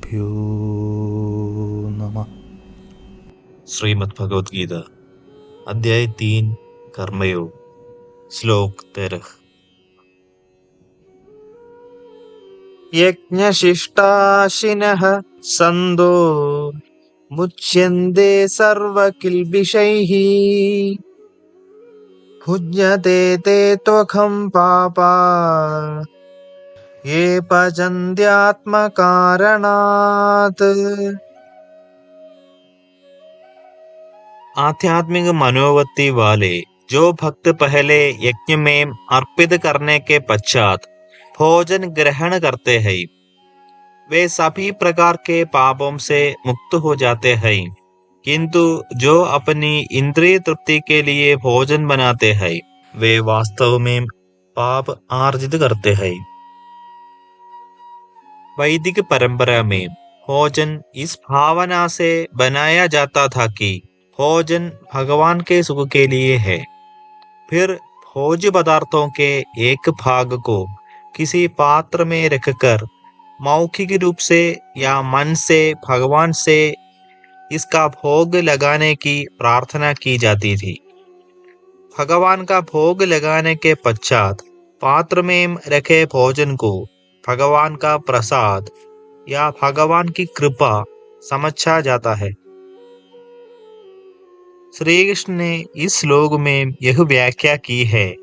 श्रीगुरुभ्यो नमः। श्रीमद् भगवद गीता अध्याय 3 कर्मयोग श्लोक 13। यज्ञशिष्टाशिनः सन्दो मुच्यन्ते सर्वकिल्बिषैः भुज्यते ते त्वखं पापा ये पचन्त्यात्मकारणात्। आध्यात्मिक मनोवृत्ति वाले जो भक्त पहले यज्ञ में अर्पित करने के पश्चात भोजन ग्रहण करते हैं, वे सभी प्रकार के पापों से मुक्त हो जाते हैं। किंतु जो अपनी इंद्रिय तृप्ति के लिए भोजन बनाते हैं, वे वास्तव में पाप आर्जित करते हैं। वैदिक परंपरा में भोजन इस भावना से बनाया जाता था कि भोजन भगवान के सुख के लिए है। फिर भोज्य पदार्थों के एक भाग को किसी पात्र में रखकर मौखिक रूप से या मन से भगवान से इसका भोग लगाने की प्रार्थना की जाती थी। भगवान का भोग लगाने के पश्चात पात्र में रखे भोजन को भगवान का प्रसाद या भगवान की कृपा समझा जाता है। श्री कृष्ण ने इस श्लोक में यह व्याख्या की है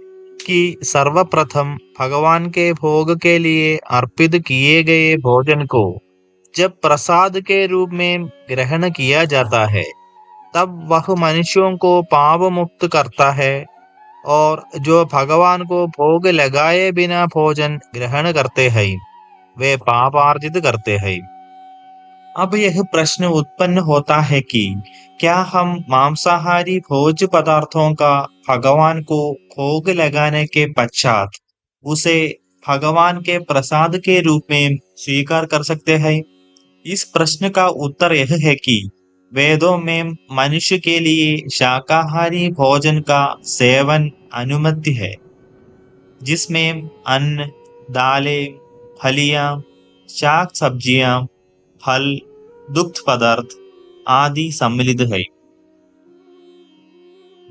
कि सर्वप्रथम भगवान के भोग के लिए अर्पित किए गए भोजन को जब प्रसाद के रूप में ग्रहण किया जाता है, तब वह मनुष्यों को पाप मुक्त करता है, और जो भगवान को भोग लगाए बिना भोजन ग्रहण करते हैं, वे पाप अर्जित करते हैं। अब यह प्रश्न उत्पन्न होता है कि क्या हम मांसाहारी भोज्य पदार्थों का भगवान को भोग लगाने के पश्चात उसे भगवान के प्रसाद के रूप में स्वीकार कर सकते हैं? इस प्रश्न का उत्तर यह है कि वेदों में मनुष्य के लिए शाकाहारी भोजन का सेवन अनुमति है, जिसमें अन्न, दालें, फलियां, शाक सब्जियां, फल, दुग्ध पदार्थ आदि सम्मिलित है।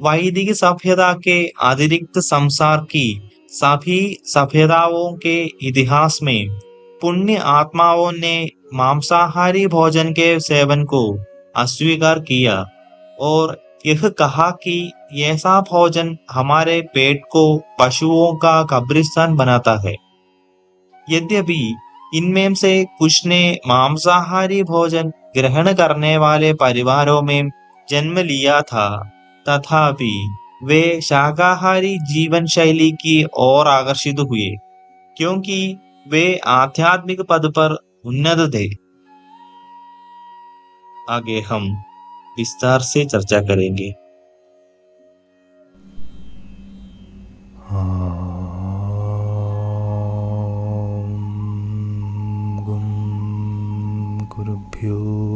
वैदिक सभ्यता के अतिरिक्त संसार की सभी सभ्यताओं के इतिहास में पुण्य आत्माओं ने मांसाहारी भोजन के सेवन को अस्वीकार किया और यह कहा कि ऐसा भोजन हमारे पेट को पशुओं का कब्रिस्तान बनाता है। यद्यपि इनमें से कुछ ने मांसाहारी भोजन ग्रहण करने वाले परिवारों में जन्म लिया था, तथापि वे शाकाहारी जीवन शैली की ओर आकर्षित हुए, क्योंकि वे आध्यात्मिक पद पर उन्नत थे। आगे हम विस्तार से चर्चा करेंगे। गुरुभ्यो